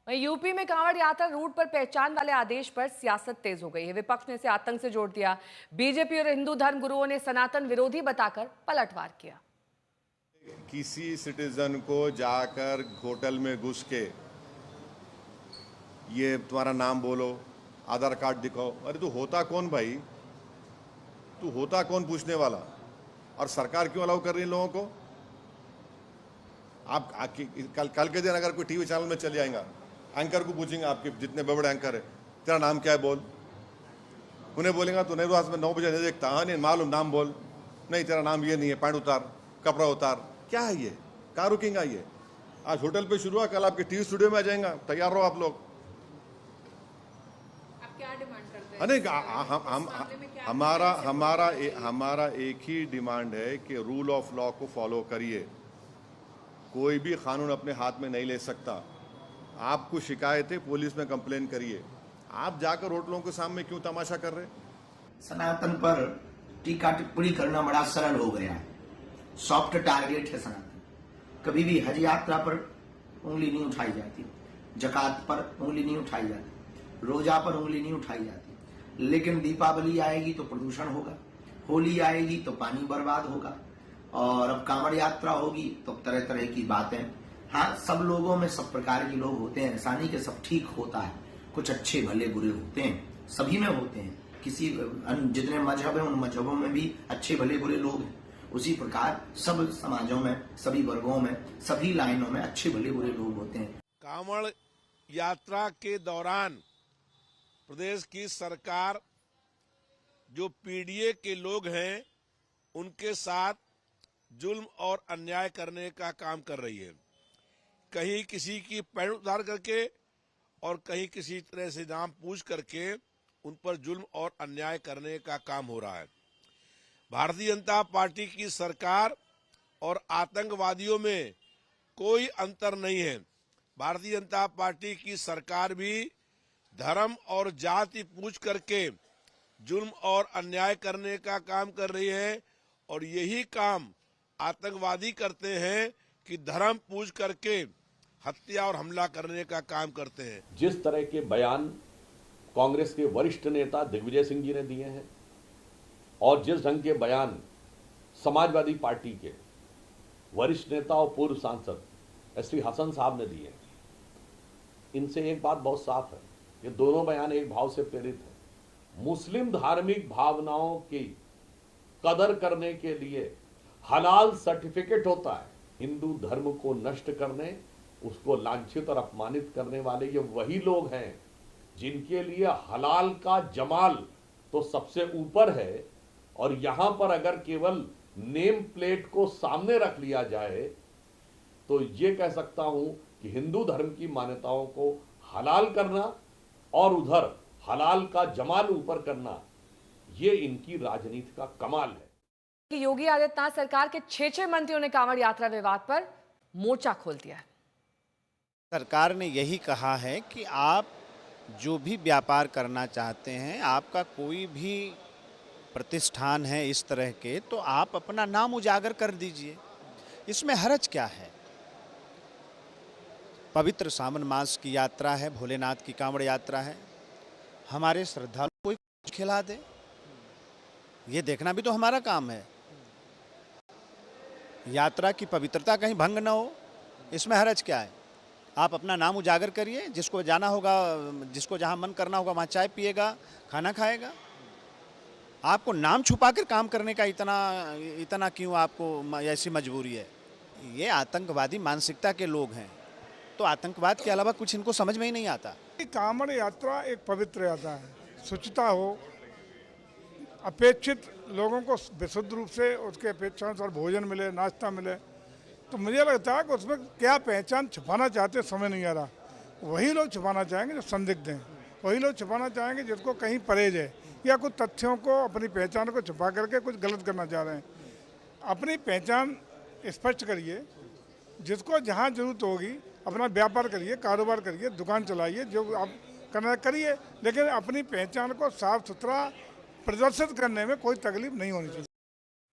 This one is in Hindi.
वहीं यूपी में कांवड़ यात्रा रूट पर पहचान वाले आदेश पर सियासत तेज हो गई है। विपक्ष ने इसे आतंक से जोड़ दिया। बीजेपी और हिंदू धर्म गुरुओं ने सनातन विरोधी बताकर पलटवार किया। किसी सिटीजन को जाकर होटल में घुस के ये तुम्हारा नाम बोलो, आधार कार्ड दिखाओ, अरे तू होता कौन भाई? तू होता कौन पूछने वाला? और सरकार क्यों अलाउ कर रही है लोगों को? आप कल के दिन अगर कोई टीवी चैनल में चले जाएगा, एंकर को पूछेंगे, आपके जितने बड़े बड़े एंकर है, तेरा नाम क्या है बोल। उन्हें बोलेगा तो नहीं, रोज में 9 बजे नहीं देखता, हाँ नहीं मालूम, नाम बोल। नहीं तेरा नाम ये नहीं है, पैंट उतार, कपड़ा उतार। क्या है ये? कहाँ रुकेगा ये? आज होटल पे शुरू हुआ, कल आपके टीवी स्टूडियो में आ जाएगा। तैयार रहो आप लोग। आप क्या डिमांड करते हैं? अरे हमारा एक ही डिमांड है कि रूल ऑफ लॉ को फॉलो करिए। कोई भी कानून अपने हाथ में नहीं ले सकता। आपको शिकायत है, पुलिस में कंप्लेन करिए। आप जाकर होटलों के सामने क्यों तमाशा कर रहे? सनातन पर टीका टिप्पणी करना बड़ा सरल हो गया है। सॉफ्ट टारगेट है सनातन। कभी भी हज यात्रा पर उंगली नहीं उठाई जाती, जकात पर उंगली नहीं उठाई जाती, रोजा पर उंगली नहीं उठाई जाती। लेकिन दीपावली आएगी तो प्रदूषण होगा, होली आएगी तो पानी बर्बाद होगा, और अब कांवड़ यात्रा होगी तो तरह तरह की बातें। हाँ, सब लोगों में सब प्रकार के लोग होते हैं, ऐसा नहीं कि सब ठीक होता है। कुछ अच्छे भले बुरे होते हैं, सभी में होते हैं। किसी जितने मजहब हैं उन मजहबों में भी अच्छे भले बुरे लोग हैं। उसी प्रकार सब समाजों में, सभी वर्गों में, सभी लाइनों में अच्छे भले बुरे लोग होते हैं। कांवड़ यात्रा के दौरान प्रदेश की सरकार जो पीडीए के लोग हैं उनके साथ जुल्म और अन्याय करने का काम कर रही है। कहीं किसी की पैंट उतार करके और कहीं किसी तरह से नाम पूछ करके उन पर जुल्म और अन्याय करने का काम हो रहा है। भारतीय जनता पार्टी की सरकार और आतंकवादियों में कोई अंतर नहीं है। भारतीय जनता पार्टी की सरकार भी धर्म और जाति पूछ करके जुल्म और अन्याय करने का काम कर रही है, और यही काम आतंकवादी करते हैं कि धर्म पूछ करके हत्या और हमला करने का काम करते हैं। जिस तरह के बयान कांग्रेस के वरिष्ठ नेता दिग्विजय सिंह जी ने दिए हैं और जिस ढंग के बयान समाजवादी पार्टी के वरिष्ठ नेता और पूर्व सांसद एसवी हसन साहब ने दिए, इनसे एक बात बहुत साफ है, ये दोनों बयान एक भाव से प्रेरित है। मुस्लिम धार्मिक भावनाओं की कदर करने के लिए हलाल सर्टिफिकेट होता है। हिंदू धर्म को नष्ट करने, उसको लांछित और अपमानित करने वाले ये वही लोग हैं जिनके लिए हलाल का जमाल तो सबसे ऊपर है, और यहां पर अगर केवल नेम प्लेट को सामने रख लिया जाए तो ये कह सकता हूं कि हिंदू धर्म की मान्यताओं को हलाल करना और उधर हलाल का जमाल ऊपर करना, ये इनकी राजनीति का कमाल है। योगी आदित्यनाथ सरकार के 6 मंत्रियों ने कांवड़ यात्रा विवाद पर मोर्चा खोल दिया है। सरकार ने यही कहा है कि आप जो भी व्यापार करना चाहते हैं, आपका कोई भी प्रतिष्ठान है इस तरह के, तो आप अपना नाम उजागर कर दीजिए। इसमें हर्ज क्या है? पवित्र सावन मास की यात्रा है, भोलेनाथ की कांवड़ यात्रा है। हमारे श्रद्धालु कोई कुछ खिला दे, ये देखना भी तो हमारा काम है। यात्रा की पवित्रता कहीं भंग न हो, इसमें हर्ज क्या है? आप अपना नाम उजागर करिए, जिसको जाना होगा, जिसको जहां मन करना होगा वहां चाय पिएगा, खाना खाएगा। आपको नाम छुपाकर काम करने का इतना क्यों आपको ऐसी मजबूरी है? ये आतंकवादी मानसिकता के लोग हैं, तो आतंकवाद के अलावा कुछ इनको समझ में ही नहीं आता। कांवड़ यात्रा एक पवित्र यात्रा है, शुचिता हो, अपेक्षित लोगों को विशुद्ध रूप से उसके अपेक्षानुसार भोजन मिले, नाश्ता मिले। तो मुझे लगता है कि उसमें क्या पहचान छुपाना चाहते समझ नहीं आ रहा। वही लोग छुपाना चाहेंगे जो संदिग्ध हैं, वही लोग छुपाना चाहेंगे जिसको कहीं परहेज है, या कुछ तथ्यों को, अपनी पहचान को छुपा करके कुछ गलत करना चाह रहे हैं। अपनी पहचान स्पष्ट करिए, जिसको जहाँ जरूरत होगी अपना व्यापार करिए, कारोबार करिए, दुकान चलाइए, जो आप करना करिए, लेकिन अपनी पहचान को साफ सुथरा प्रदर्शित करने में कोई तकलीफ नहीं होनी चाहिए।